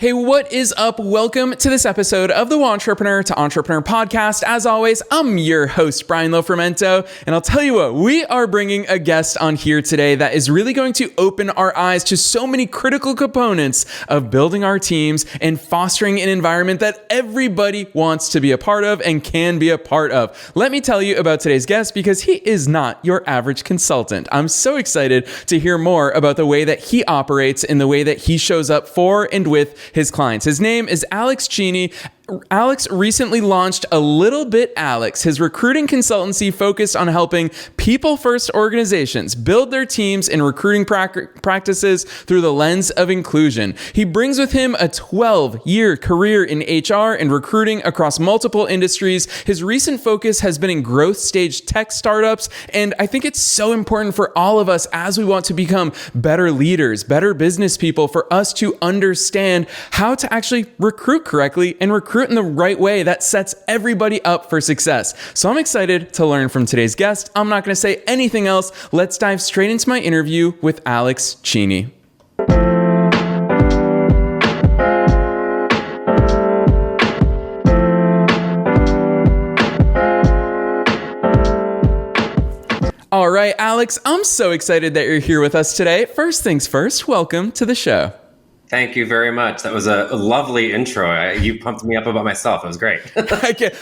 Hey, what is up? Welcome to this episode of the Entrepreneur to Entrepreneur podcast. As always, I'm your host, Brian Lofermento, and I'll tell you what, we are bringing a guest on here today that is really going to open our eyes to so many critical components of building our teams and fostering an environment that everybody wants to be a part of and can be a part of. Let me tell you about today's guest because he is not your average consultant. I'm so excited to hear more about the way that he operates and the way that he shows up for and with his clients. His name is Alex Cheney. Alex recently launched A Little Bit Alex, his recruiting consultancy focused on helping people-first organizations build their teams and recruiting practices through the lens of inclusion. He brings with him a 12-year career in HR and recruiting across multiple industries. His recent focus has been in growth stage tech startups, and I think it's so important for all of us as we want to become better leaders, better business people, for us to understand how to actually recruit correctly and recruit in the right way that sets everybody up for success. So I'm excited to learn from today's guest. I'm not going to say anything else. Let's dive straight into my interview with Alex Cheney. All right, Alex, I'm so excited that you're here with us today. First things first, welcome to the show. Thank you very much. That was a lovely intro. You pumped me up about myself. It was great.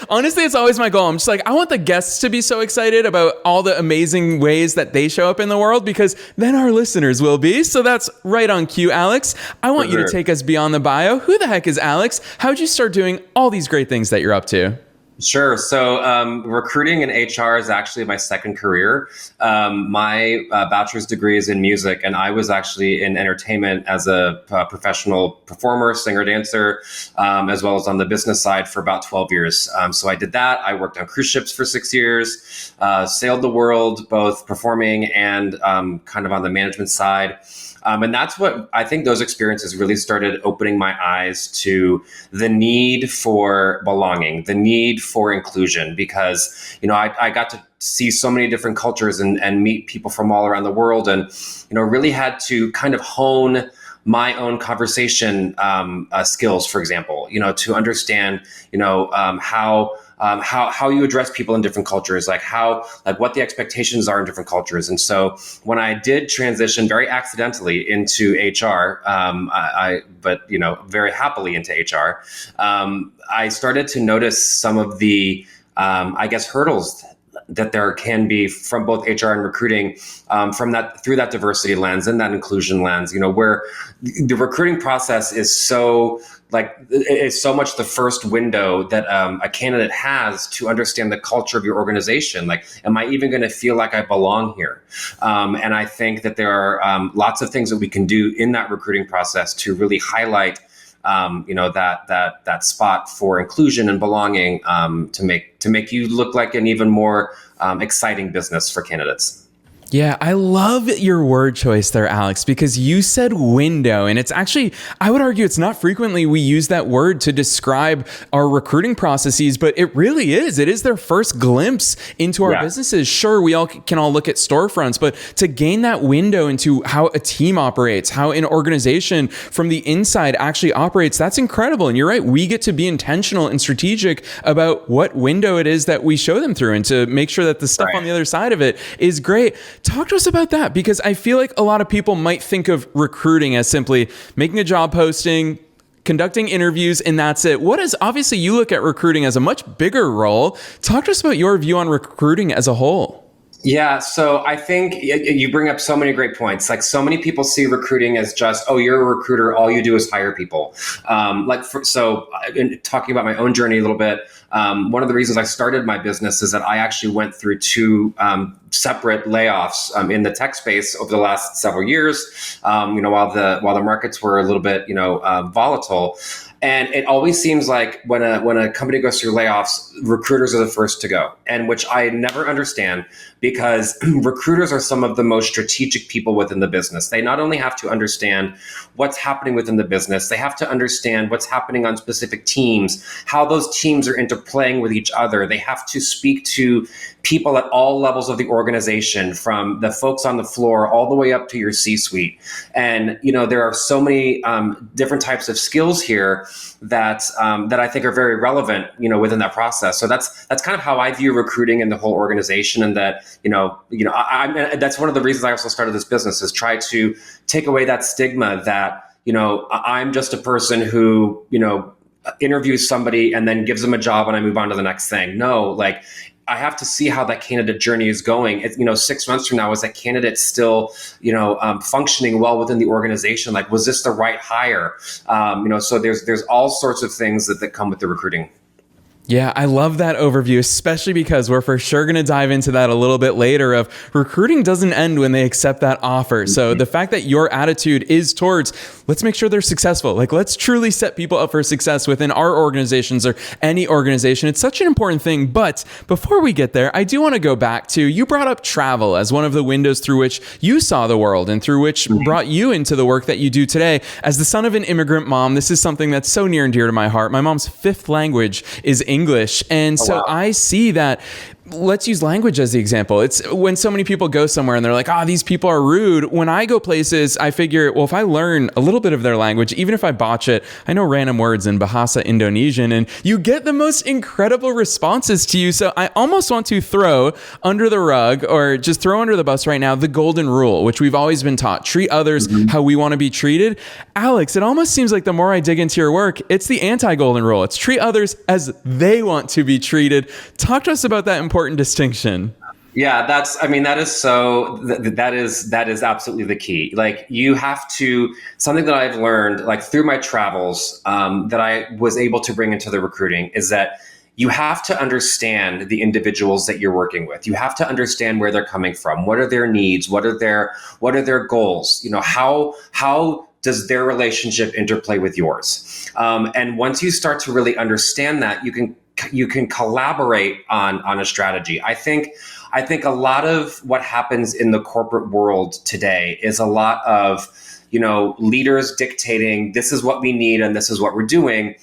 Honestly, it's always my goal. I'm just like, I want the guests to be so excited about all the amazing ways that they show up in the world, because then our listeners will be. So that's right on cue, Alex. I want you to take us beyond the bio. Who the heck is Alex? How'd you start doing all these great things that you're up to? Sure. So recruiting in HR is actually my second career. My bachelor's degree is in music, and I was actually in entertainment as a professional performer, singer, dancer, as well as on the business side for about 12 years. So I did that. I worked on cruise ships for 6 years, sailed the world, both performing and kind of on the management side. And that's what I think those experiences really started opening my eyes to the need for belonging, the need for inclusion, because, I got to see so many different cultures and meet people from all around the world, and, really had to kind of hone my own conversation skills, for example, to understand, how you address people in different cultures, like what the expectations are in different cultures. And so when I did transition very accidentally into HR, but very happily into HR, I started to notice some of the, hurdles that there can be from both HR and recruiting, through that diversity lens and that inclusion lens, where the recruiting process is so much the first window that a candidate has to understand the culture of your organization. Like, am I even going to feel like I belong here? And I think that there are lots of things that we can do in that recruiting process to really highlight that spot for inclusion and belonging, to make you look like an even more exciting business for candidates. Yeah, I love your word choice there, Alex, because you said window, and it's actually, I would argue it's not frequently we use that word to describe our recruiting processes, but it really is. It is their first glimpse into our businesses. Sure, we can all look at storefronts, but to gain that window into how a team operates, how an organization from the inside actually operates, that's incredible. And you're right, we get to be intentional and strategic about what window it is that we show them through, and to make sure that the stuff on the other side of it is great. Talk to us about that, because I feel like a lot of people might think of recruiting as simply making a job posting, conducting interviews, and that's it. Obviously you look at recruiting as a much bigger role. Talk to us about your view on recruiting as a whole. Yeah, so I think you bring up so many great points. Like, so many people see recruiting as just, oh, you're a recruiter, all you do is hire people. In talking about my own journey a little bit, one of the reasons I started my business is that I actually went through two separate layoffs in the tech space over the last several years. While the markets were a little bit volatile. And it always seems like when a company goes through layoffs, recruiters are the first to go, and which I never understand, because recruiters are some of the most strategic people within the business. They not only have to understand what's happening within the business, they have to understand what's happening on specific teams, how those teams are interplaying with each other. They have to speak to people at all levels of the organization, from the folks on the floor all the way up to your C-suite. And there are so many different types of skills here that I think are very relevant, within that process. So that's kind of how I view recruiting in the whole organization, and that that's one of the reasons I also started this business, is try to take away that stigma that I'm just a person who interviews somebody and then gives them a job and I move on to the next thing. No, like, I have to see how that candidate journey is going. 6 months from now, is that candidate still, functioning well within the organization? Like, was this the right hire? So there's all sorts of things that come with the recruiting. Yeah, I love that overview, especially because we're for sure going to dive into that a little bit later. Of recruiting doesn't end when they accept that offer. So the fact that your attitude is towards, let's make sure they're successful. Like, let's truly set people up for success within our organizations or any organization. It's such an important thing. But before we get there, I do want to go back to, you brought up travel as one of the windows through which you saw the world and through which brought you into the work that you do today. As the son of an immigrant mom, this is something that's so near and dear to my heart. My mom's fifth language is English. And so I see that. Let's use language as the example. It's when so many people go somewhere and they're like, these people are rude. When I go places, I figure, well, if I learn a little bit of their language, even if I botch it, I know random words in Bahasa Indonesian, and you get the most incredible responses to you. So I almost want to throw under the rug, or just throw under the bus right now, the golden rule, which we've always been taught: treat others how we want to be treated. Alex, it almost seems like the more I dig into your work, it's the anti-golden rule. It's treat others as they want to be treated. Talk to us about that important distinction. Yeah, that is absolutely the key. Like, you have to, something that I've learned, like, through my travels, that I was able to bring into the recruiting, is that you have to understand the individuals that you're working with. You have to understand where they're coming from. What are their needs? What are their goals? How does their relationship interplay with yours? And once you start to really understand that, you can collaborate on a strategy. I think a lot of what happens in the corporate world today is a lot of, leaders dictating, this is what we need and this is what we're doing,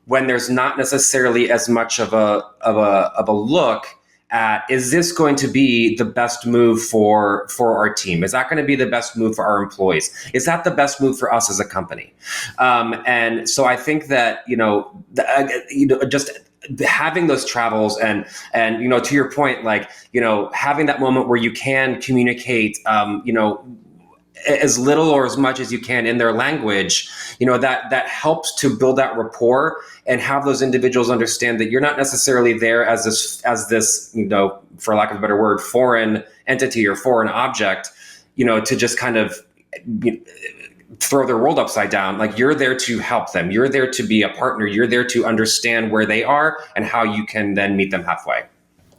when there's not necessarily as much of a look at, is this going to be the best move for our team? Is that going to be the best move for our employees? Is that the best move for us as a company? And so I think that, just having those travels and to your point, like, having that moment where you can communicate, as little or as much as you can in their language, that helps to build that rapport and have those individuals understand that you're not necessarily there as this, for lack of a better word, foreign entity or foreign object, to just kind of throw their world upside down. Like, you're there to help them. You're there to be a partner. You're there to understand where they are and how you can then meet them halfway.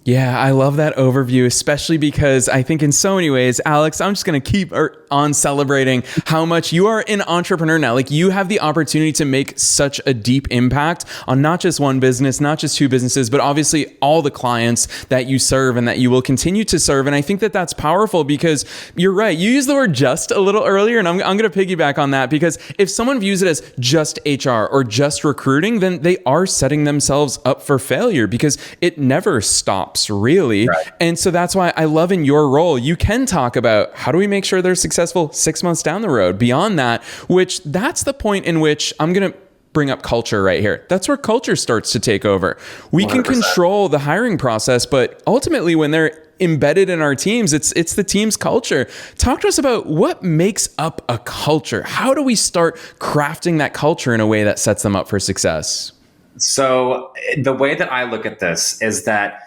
Yeah, I love that overview, especially because I think in so many ways, Alex, I'm just going to keep on celebrating how much you are an entrepreneur now. Like, you have the opportunity to make such a deep impact on not just one business, not just two businesses, but obviously all the clients that you serve and that you will continue to serve. And I think that that's powerful, because you're right. You used the word just a little earlier, and I'm going to piggyback on that, because if someone views it as just HR or just recruiting, then they are setting themselves up for failure, because it never stops. Really. Right. And so that's why I love in your role, you can talk about how do we make sure they're successful 6 months down the road, beyond that, which that's the point in which I'm going to bring up culture right here. That's where culture starts to take over. We 100%. Can control the hiring process, but ultimately when they're embedded in our teams, it's the team's culture. Talk to us about what makes up a culture. How do we start crafting that culture in a way that sets them up for success? So the way that I look at this is that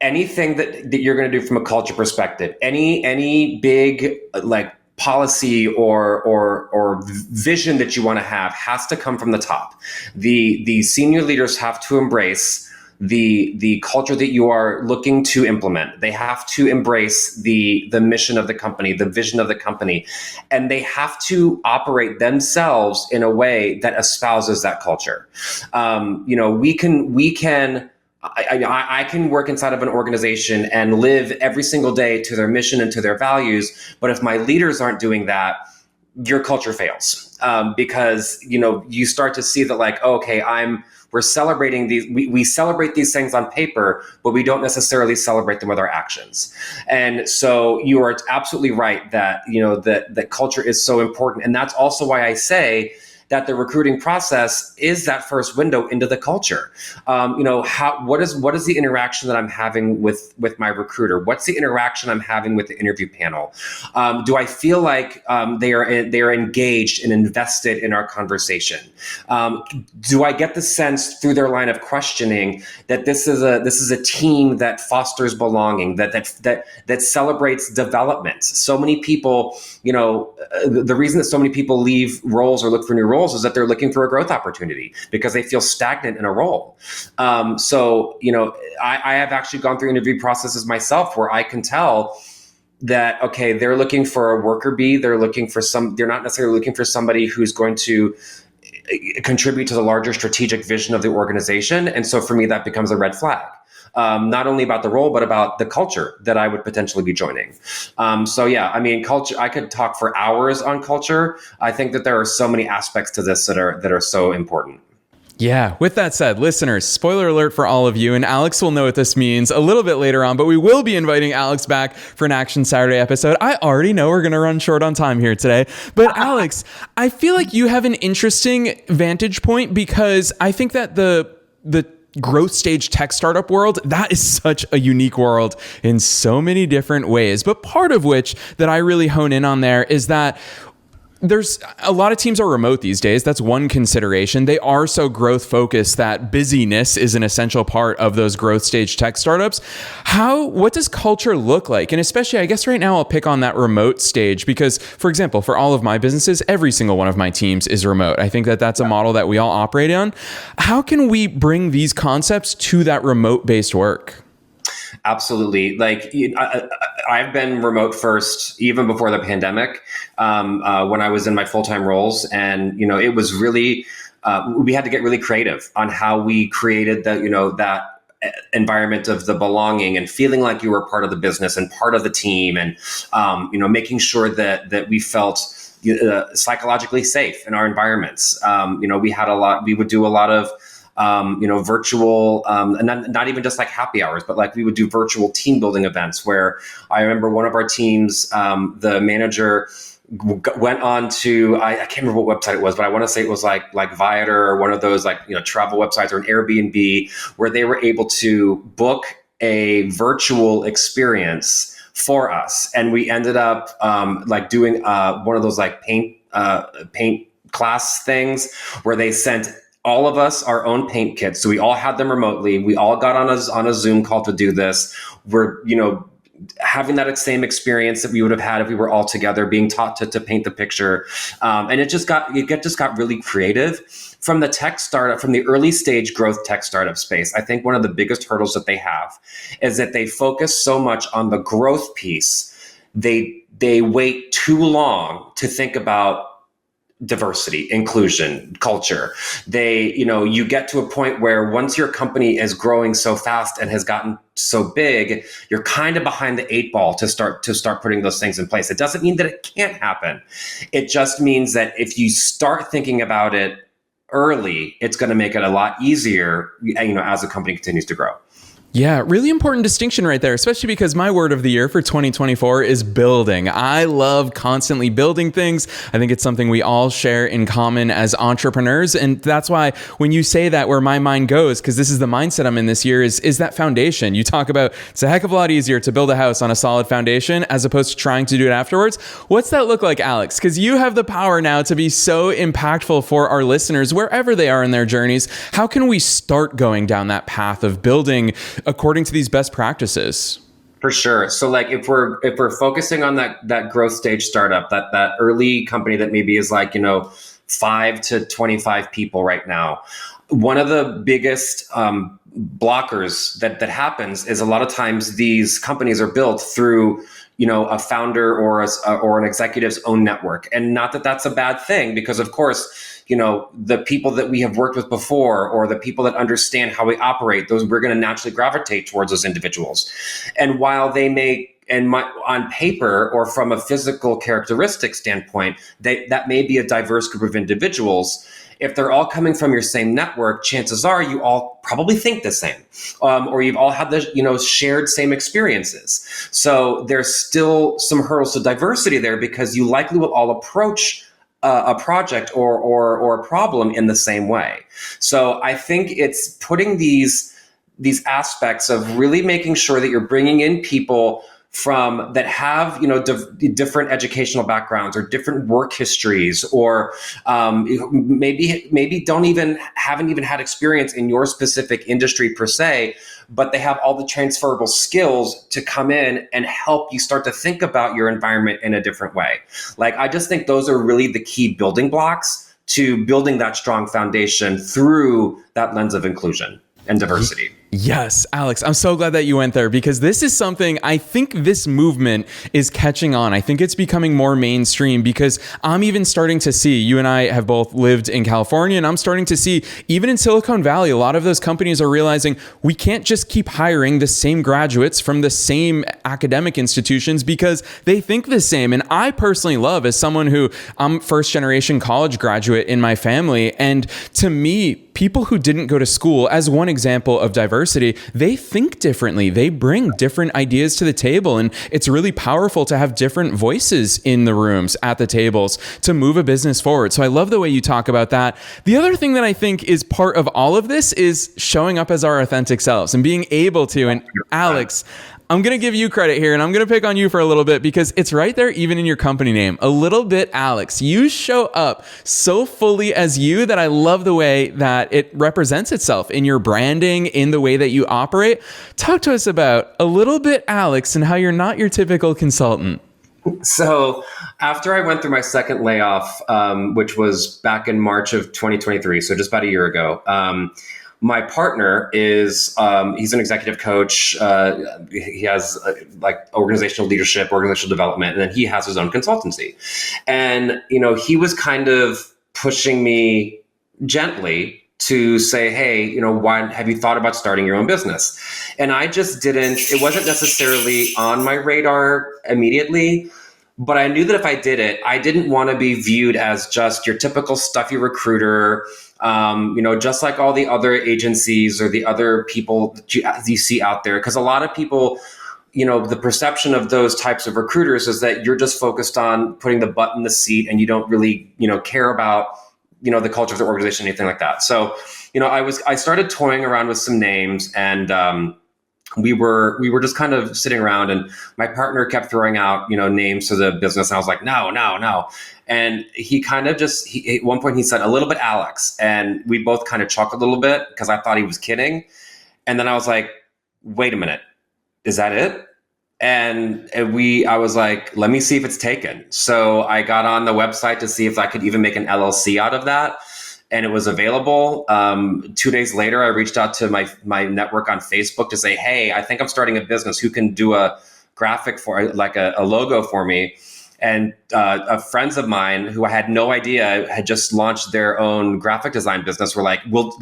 anything that you're going to do from a culture perspective, any big like policy or vision that you want to have has to come from the top. The senior leaders have to embrace the culture that you are looking to implement. They have to embrace the mission of the company, the vision of the company, and they have to operate themselves in a way that espouses that culture. I can work inside of an organization and live every single day to their mission and to their values, but if my leaders aren't doing that, your culture fails, because you start to see that, like, okay, we're celebrating these. We celebrate these things on paper, but we don't necessarily celebrate them with our actions. And so you are absolutely right that that culture is so important, and that's also why I say that the recruiting process is that first window into the culture. What is the interaction that I'm having with my recruiter? What's the interaction I'm having with the interview panel? Do I feel like they are engaged and invested in our conversation? Do I get the sense through their line of questioning that this is a team that fosters belonging, that celebrates development? So many people, the reason that so many people leave roles or look for new roles is that they're looking for a growth opportunity because they feel stagnant in a role. I have actually gone through interview processes myself where I can tell that, okay, they're looking for a worker bee. They're not necessarily looking for somebody who's going to contribute to the larger strategic vision of the organization. And so for me, that becomes a red flag. Not only about the role, but about the culture that I would potentially be joining. Culture, I could talk for hours on culture. I think that there are so many aspects to this that are so important. Yeah. With that said, listeners, spoiler alert for all of you, and Alex will know what this means a little bit later on, but we will be inviting Alex back for an Action Saturday episode. I already know we're going to run short on time here today, but Alex, I feel like you have an interesting vantage point because I think that the growth stage tech startup world, that is such a unique world in so many different ways. But part of which that I really hone in on there is that there's a lot of teams are remote these days. That's one consideration. They are so growth focused that busyness is an essential part of those growth stage tech startups. What does culture look like? And especially, I guess right now I'll pick on that remote stage because, for example, for all of my businesses, every single one of my teams is remote. I think that that's a model that we all operate on. How can we bring these concepts to that remote based work? Absolutely. I've been remote first, even before the pandemic, when I was in my full-time roles. And, it was really, we had to get really creative on how we created that environment of the belonging and feeling like you were part of the business and part of the team, and, making sure that we felt psychologically safe in our environments. We would do a lot of virtual, not even just like happy hours, but like we would do virtual team building events where I remember one of our teams, the manager went on to, I can't remember what website it was, but I want to say it was like Viator or one of those travel websites or an Airbnb where they were able to book a virtual experience for us. And we ended up doing one of those paint class things where they sent all of us our own paint kits. So we all had them remotely. We all got on a Zoom call to do this. We're, having that same experience that we would have had if we were all together, being taught to paint the picture. And it just got really creative. From the early stage growth tech startup space, I think one of the biggest hurdles that they have is that they focus so much on the growth piece. They wait too long to think about diversity, inclusion, culture. You get to a point where once your company is growing so fast and has gotten so big, you're kind of behind the 8 ball to start putting those things in place. It doesn't mean that it can't happen. It just means that if you start thinking about it early, it's going to make it a lot easier, as the company continues to grow. Yeah, really important distinction right there, especially because my word of the year for 2024 is building. I love constantly building things. I think it's something we all share in common as entrepreneurs. And that's why when you say that, where my mind goes, because this is the mindset I'm in this year, is that foundation. You talk about it's a heck of a lot easier to build a house on a solid foundation as opposed to trying to do it afterwards. What's that look like, Alex? Because you have the power now to be so impactful for our listeners, wherever they are in their journeys. How can we start going down that path of building according to these best practices? For sure. So if we're focusing on that growth stage startup, that early company that maybe is 5 to 25 people right now, one of the biggest blockers that happens is a lot of times these companies are built through, a founder or an executive's own network. And not that that's a bad thing, because of course, the people that we have worked with before, or the people that understand how we operate, those we're going to naturally gravitate towards those individuals. And while they may, on paper or from a physical characteristic standpoint, that may be a diverse group of individuals. If they're all coming from your same network, chances are you all probably think the same, or you've all had the shared same experiences. So there's still some hurdles to diversity there, because you likely will all approach a project or a problem in the same way. So I think it's putting these aspects of really making sure that you're bringing in people from that have different educational backgrounds or different work histories, or maybe haven't even had experience in your specific industry per se, but they have all the transferable skills to come in and help you start to think about your environment in a different way. Like, I just think those are really the key building blocks to building that strong foundation through that lens of inclusion and diversity. Yes, Alex, I'm so glad that you went there, because this is something I think this movement is catching on. I think it's becoming more mainstream, because I'm even starting to see, you and I have both lived in California, and I'm starting to see even in Silicon Valley, a lot of those companies are realizing we can't just keep hiring the same graduates from the same academic institutions because they think the same. And I personally love, as someone who I'm first generation college graduate in my family, and to me, people who didn't go to school, as one example of diversity, they think differently. They bring different ideas to the table. And it's really powerful to have different voices in the rooms at the tables to move a business forward. So I love the way you talk about that. The other thing that I think is part of all of this is showing up as our authentic selves and being able to. And Alex, I'm going to give you credit here, and I'm going to pick on you for a little bit, because it's right there even in your company name. A little bit Alex. You show up so fully as you that I love the way that it represents itself in your branding, in the way that you operate. Talk to us about a little bit Alex and how you're not your typical consultant. So after I went through my second layoff, which was back in March of 2023, so just about a year ago, my partner is, he's an executive coach. He has like organizational leadership, organizational development, and then he has his own consultancy. And, he was kind of pushing me gently to say, hey, why have you thought about starting your own business? And I just didn't, it wasn't necessarily on my radar immediately. But I knew that if I did it, I didn't want to be viewed as just your typical stuffy recruiter, just like all the other agencies or the other people that you see out there. Because a lot of people, the perception of those types of recruiters is that you're just focused on putting the butt in the seat and you don't really, care about, the culture of the organization, anything like that. So, I started toying around with some names, and we were just kind of sitting around, and my partner kept throwing out, names to the business. And I was like, no. And he kind of at one point he said a little bit Alex, and we both kind of chuckled a little bit because I thought he was kidding. And then I was like, wait a minute, is that it? And I was like, let me see if it's taken. So I got on the website to see if I could even make an LLC out of that. And it was available. 2 days later, I reached out to my network on Facebook to say, hey, I think I'm starting a business. Who can do a graphic for, like a logo for me? And friends of mine who I had no idea had just launched their own graphic design business were like, well,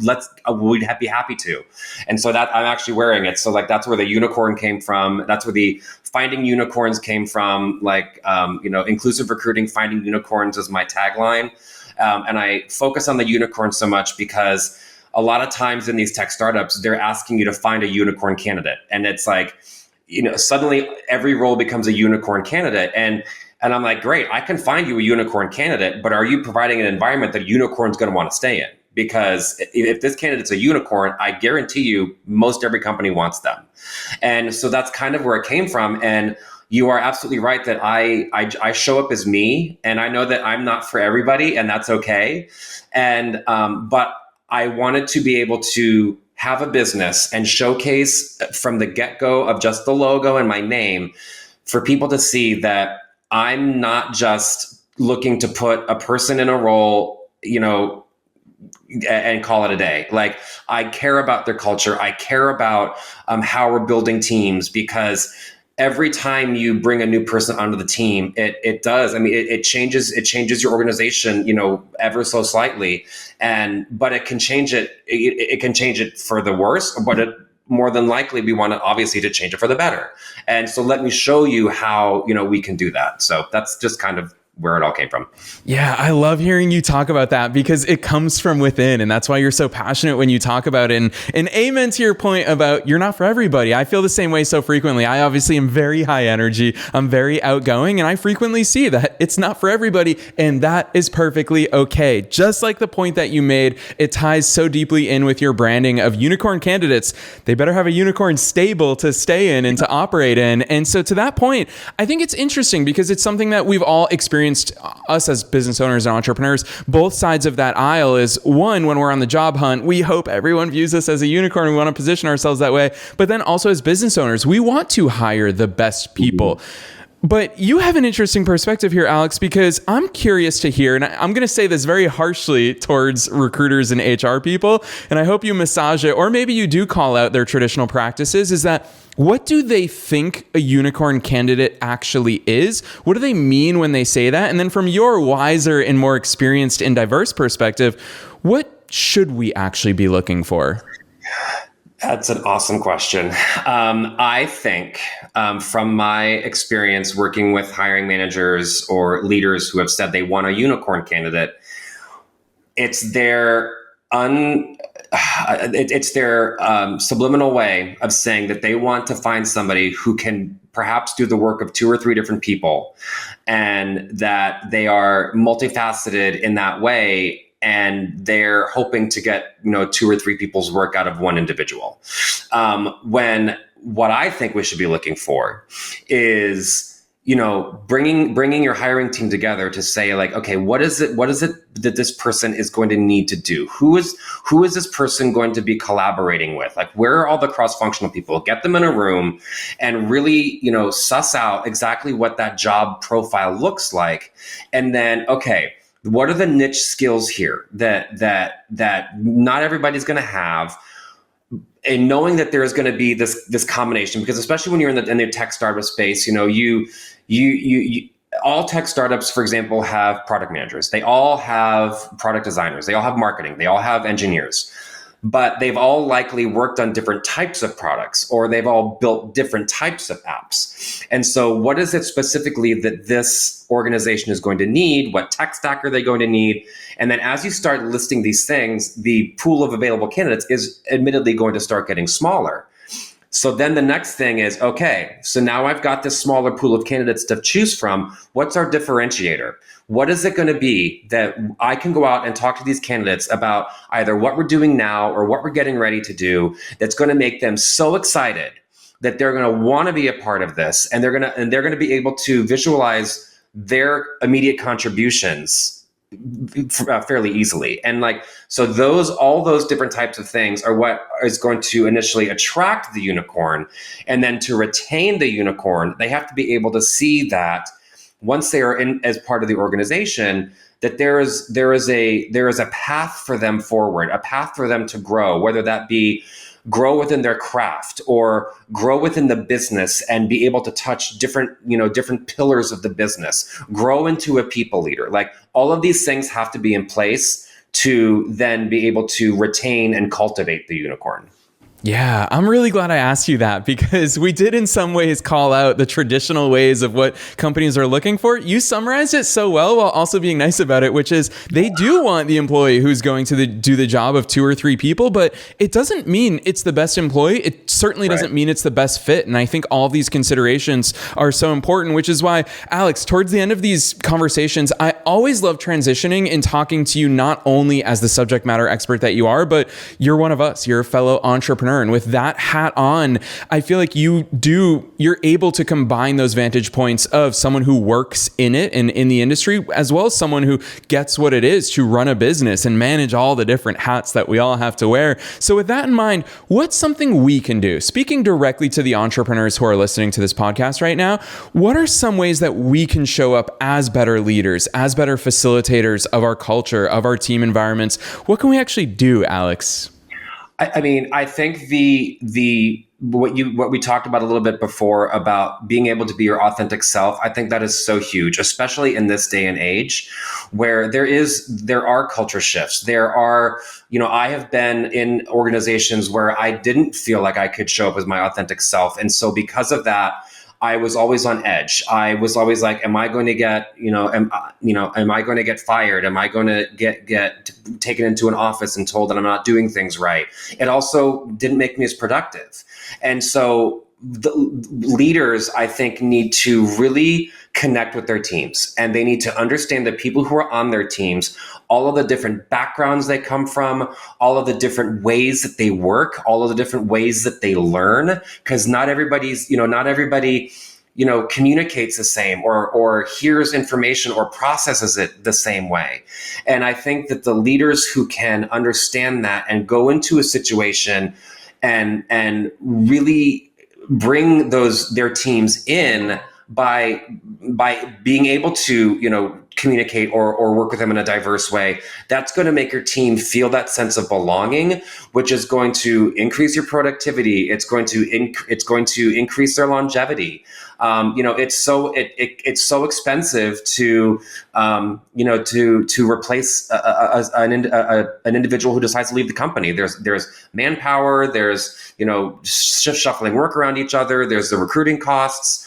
we'd be happy to. And so that I'm actually wearing it. So like, that's where the unicorn came from. That's where the finding unicorns came from. Like, inclusive recruiting, finding unicorns is my tagline. And I focus on the unicorn so much because a lot of times in these tech startups, they're asking you to find a unicorn candidate. And it's like, suddenly every role becomes a unicorn candidate. And I'm like, great, I can find you a unicorn candidate, but are you providing an environment that a unicorn's going to want to stay in? Because if this candidate's a unicorn, I guarantee you most every company wants them. And so that's kind of where it came from. And you are absolutely right that I show up as me, and I know that I'm not for everybody, and that's okay. And but I wanted to be able to have a business and showcase from the get-go of just the logo and my name for people to see that I'm not just looking to put a person in a role, and call it a day. Like, I care about their culture. I care about how we're building teams, because every time you bring a new person onto the team, it does. I mean, it changes your organization, ever so slightly. But it can change it. It can change it for the worse, but more than likely, we want to obviously to change it for the better. And so let me show you how, we can do that. So that's just kind of where it all came from. Yeah, I love hearing you talk about that, because it comes from within, and that's why you're so passionate when you talk about it. And amen to your point about you're not for everybody. I feel the same way so frequently. I obviously am very high energy. I'm very outgoing, and I frequently see that it's not for everybody, and that is perfectly okay. Just like the point that you made, it ties so deeply in with your branding of unicorn candidates. They better have a unicorn stable to stay in and to operate in. And so to that point, I think it's interesting, because it's something that we've all experienced, us as business owners and entrepreneurs. Both sides of that aisle is, one, when we're on the job hunt, we hope everyone views us as a unicorn. We want to position ourselves that way. But then also as business owners, we want to hire the best people. But you have an interesting perspective here, Alex, because I'm curious to hear, and I'm going to say this very harshly towards recruiters and HR people, and I hope you massage it, or maybe you do call out their traditional practices, is that what do they think a unicorn candidate actually is? What do they mean when they say that? And then from your wiser and more experienced and diverse perspective, what should we actually be looking for? That's an awesome question. I think from my experience working with hiring managers or leaders who have said they want a unicorn candidate, it's their subliminal way of saying that they want to find somebody who can perhaps do the work of 2 or 3 different people, and that they are multifaceted in that way. And they're hoping to get, 2 or 3 people's work out of one individual. When what I think we should be looking for is, bringing your hiring team together to say, like, okay, what is it that this person is going to need to do? Who is this person going to be collaborating with? Like, where are all the cross-functional people? Get them in a room and really, suss out exactly what that job profile looks like. And then, okay, what are the niche skills here that not everybody's going to have? And knowing that there is going to be this combination, because especially when you're in the tech startup space, you all tech startups, for example, have product managers. They all have product designers. They all have marketing. They all have engineers. But they've all likely worked on different types of products, or they've all built different types of apps. And so what is it specifically that this organization is going to need? What tech stack are they going to need? And then as you start listing these things, the pool of available candidates is admittedly going to start getting smaller. So then the next thing is, okay, so now I've got this smaller pool of candidates to choose from. What's our differentiator? What is it going to be that I can go out and talk to these candidates about either what we're doing now or what we're getting ready to do that's going to make them so excited that they're going to want to be a part of this, and they're going to be able to visualize their immediate contributions fairly easily. And so all those different types of things are what is going to initially attract the unicorn. And then to retain the unicorn, they have to be able to see that once they are in as part of the organization, that there is a path for them forward, a path for them to grow, whether that be grow within their craft or grow within the business and be able to touch different pillars of the business, grow into a people leader. Like, all of these things have to be in place to then be able to retain and cultivate the unicorn. Yeah, I'm really glad I asked you that, because we did in some ways call out the traditional ways of what companies are looking for. You summarized it so well while also being nice about it, which is they do want the employee who's going to do the job of 2 or 3 people, but it doesn't mean it's the best employee. It certainly doesn't mean it's the best fit. And I think all these considerations are so important, which is why, Alex, towards the end of these conversations, I always love transitioning and talking to you not only as the subject matter expert that you are, but you're one of us. You're a fellow entrepreneur. And with that hat on, I feel like you're able to combine those vantage points of someone who works in it and in the industry, as well as someone who gets what it is to run a business and manage all the different hats that we all have to wear. So with that in mind, what's something we can do? Speaking directly to the entrepreneurs who are listening to this podcast right now, what are some ways that we can show up as better leaders, as as better facilitators of our culture, of our team environments? What can we actually do, Alex? I mean, I think what we talked about a little bit before about being able to be your authentic self, I think that is so huge, especially in this day and age where there are culture shifts. There are, I have been in organizations where I didn't feel like I could show up as my authentic self. And so because of that, I was always on edge. I was always like, am I going to get, am I going to get fired? Am I going to get taken into an office and told that I'm not doing things right? It also didn't make me as productive. And so the leaders, I think, need to really connect with their teams, and they need to understand the people who are on their teams, all of the different backgrounds they come from, all of the different ways that they work, all of the different ways that they learn, because not everybody, communicates the same or hears information or processes it the same way. And I think that the leaders who can understand that and go into a situation and really bring their teams in by being able to, communicate or work with them in a diverse way, that's going to make your team feel that sense of belonging, which is going to increase your productivity. It's going to increase their longevity. It's so expensive to replace an individual who decides to leave the company. There's manpower. There's shift shuffling work around each other. There's the recruiting costs.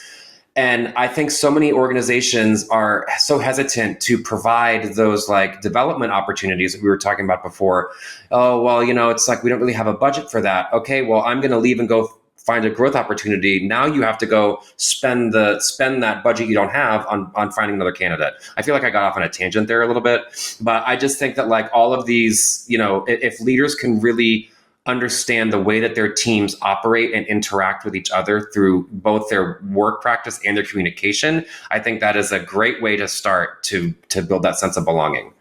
And I think so many organizations are so hesitant to provide those like development opportunities that we were talking about before. Oh, well, it's like we don't really have a budget for that. Okay, well, I'm going to leave and go find a growth opportunity. Now you have to go spend that budget you don't have on finding another candidate. I feel like I got off on a tangent there a little bit, but I just think that like all of these, if leaders can really understand the way that their teams operate and interact with each other through both their work practice and their communication, I think that is a great way to start to build that sense of belonging.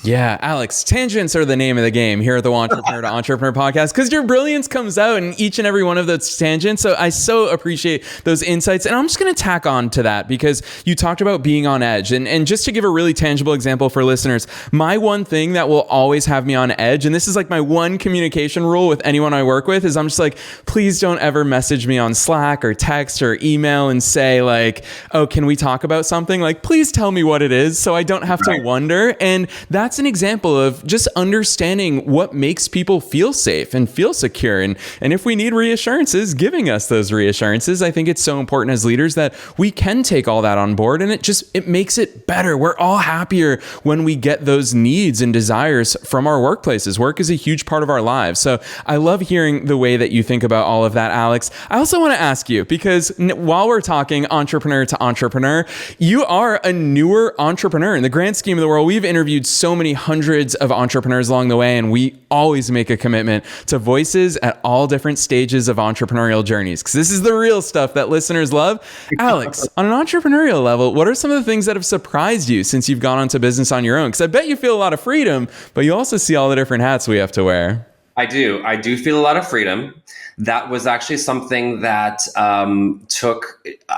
Yeah, Alex, tangents are the name of the game here at the Entrepreneur to Entrepreneur podcast, because your brilliance comes out in each and every one of those tangents. So I so appreciate those insights. And I'm just going to tack on to that because you talked about being on edge. And just to give a really tangible example for listeners, my one thing that will always have me on edge, and this is like my one communication rule with anyone I work with, is I'm just like, please don't ever message me on Slack or text or email and say like, oh, can we talk about something? Like, please tell me what it is so I don't have to wonder. And that's an example of just understanding what makes people feel safe and feel secure. And if we need reassurances, giving us those reassurances. I think it's so important as leaders that we can take all that on board, and it makes it better. We're all happier when we get those needs and desires from our workplaces. Work is a huge part of our lives. So I love hearing the way that you think about all of that, Alex. I also want to ask you, because while we're talking entrepreneur to entrepreneur, you are a newer entrepreneur in the grand scheme of the world. We've interviewed so many hundreds of entrepreneurs along the way, and we always make a commitment to voices at all different stages of entrepreneurial journeys, because this is the real stuff that listeners love. Alex, on an entrepreneurial level, what are some of the things that have surprised you since you've gone onto business on your own? Because I bet you feel a lot of freedom, but you also see all the different hats we have to wear. I do feel a lot of freedom. That was actually something that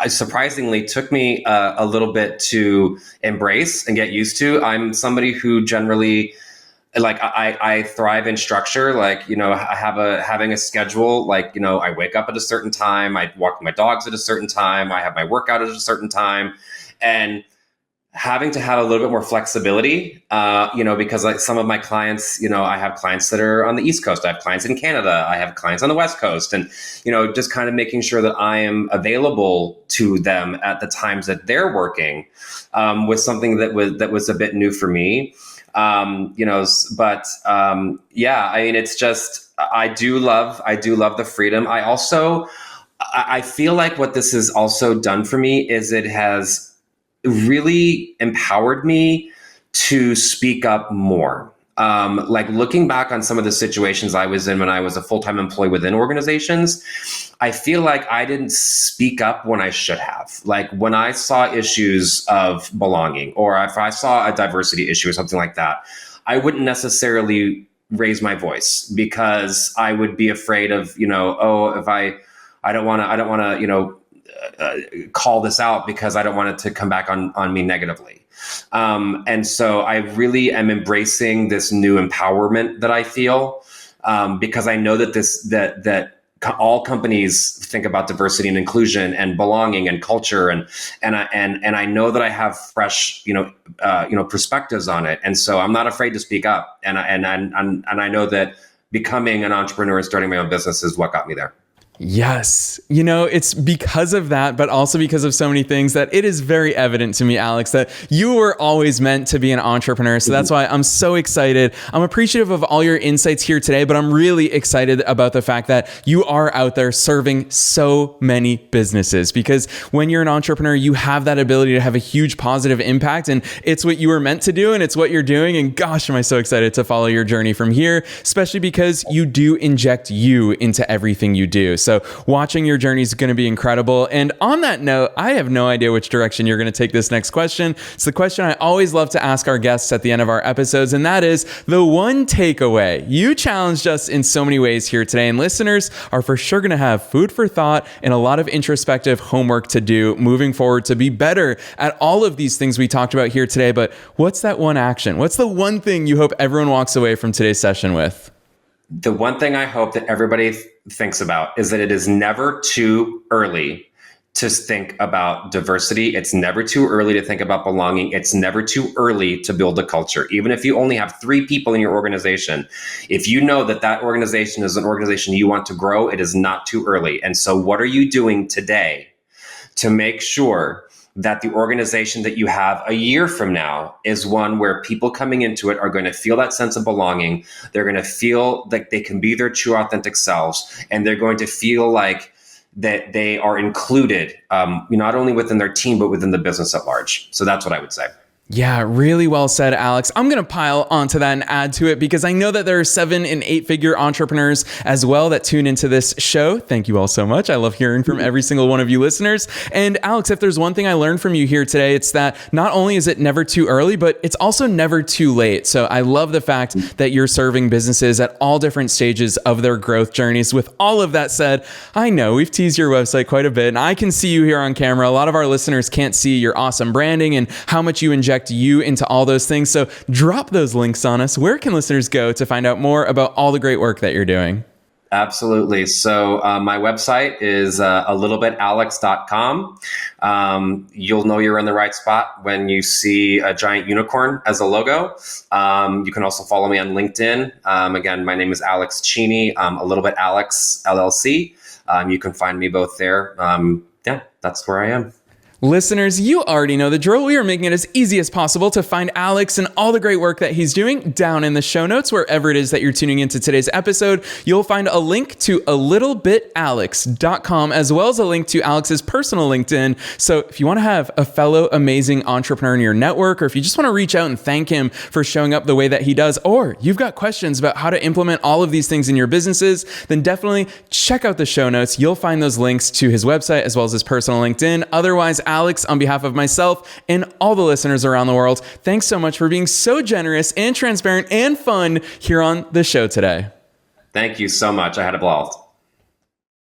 surprisingly took me a little bit to embrace and get used to. I'm somebody who generally, like, I thrive in structure. Like, having a schedule. Like, I wake up at a certain time. I walk my dogs at a certain time. I have my workout at a certain time, and having to have a little bit more flexibility, because like some of my clients, I have clients that are on the East Coast. I have clients in Canada. I have clients on the West Coast, and, just kind of making sure that I am available to them at the times that they're working, was something that was a bit new for me. It's just, I do love the freedom. I feel like what this has also done for me is it has really empowered me to speak up more. Like looking back on some of the situations I was in when I was a full-time employee within organizations, I feel like I didn't speak up when I should have. Like when I saw issues of belonging, or if I saw a diversity issue or something like that, I wouldn't necessarily raise my voice because I would be afraid of, if I don't want to, call this out because I don't want it to come back on me negatively. And so I really am embracing this new empowerment that I feel, because I know that that all companies think about diversity and inclusion and belonging and culture, and I know that I have fresh perspectives on it, and so I'm not afraid to speak up, and I know that becoming an entrepreneur and starting my own business is what got me there. Yes. You know, it's because of that, but also because of so many things that it is very evident to me, Alex, that you were always meant to be an entrepreneur. So that's why I'm so excited. I'm appreciative of all your insights here today, but I'm really excited about the fact that you are out there serving so many businesses, because when you're an entrepreneur, you have that ability to have a huge positive impact, and it's what you were meant to do, and it's what you're doing. And gosh, am I so excited to follow your journey from here, especially because you do inject you into everything you do. So watching your journey is going to be incredible. And on that note, I have no idea which direction you're going to take this next question. It's the question I always love to ask our guests at the end of our episodes, and that is the one takeaway. You challenged us in so many ways here today, and listeners are for sure going to have food for thought and a lot of introspective homework to do moving forward to be better at all of these things we talked about here today. But what's that one action? What's the one thing you hope everyone walks away from today's session with? The one thing I hope that everybody thinks about is that it is never too early to think about diversity. It's never too early to think about belonging. It's never too early to build a culture. Even if you only have 3 people in your organization, if you know that that organization is an organization you want to grow, it is not too early. And so what are you doing today to make sure that the organization that you have a year from now is one where people coming into it are going to feel that sense of belonging. They're going to feel like they can be their true authentic selves, and they're going to feel like that they are included, not only within their team, but within the business at large. So that's what I would say. Yeah, really well said, Alex. I'm going to pile onto that and add to it, because I know that there are 7- and 8-figure entrepreneurs as well that tune into this show. Thank you all so much. I love hearing from every single one of you listeners. And Alex, if there's one thing I learned from you here today, it's that not only is it never too early, but it's also never too late. So I love the fact that you're serving businesses at all different stages of their growth journeys. With all of that said, I know we've teased your website quite a bit, and I can see you here on camera. A lot of our listeners can't see your awesome branding and how much you inject you into all those things. So drop those links on us. Where can listeners go to find out more about all the great work that you're doing? Absolutely. So my website is alittlebitalex.com. You'll know you're in the right spot when you see a giant unicorn as a logo. You can also follow me on LinkedIn. Again, my name is Alex Cheney, A Little Bit Alex LLC. You can find me both there. Yeah, that's where I am. Listeners, you already know the drill. We are making it as easy as possible to find Alex and all the great work that he's doing down in the show notes. Wherever it is that you're tuning into today's episode, you'll find a link to alittlebitalex.com, as well as a link to Alex's personal LinkedIn. So if you want to have a fellow amazing entrepreneur in your network, or if you just want to reach out and thank him for showing up the way that he does, or you've got questions about how to implement all of these things in your businesses, then definitely check out the show notes. You'll find those links to his website as well as his personal LinkedIn. Otherwise, Alex, on behalf of myself and all the listeners around the world, thanks so much for being so generous and transparent and fun here on the show today. Thank you so much. I had a blast.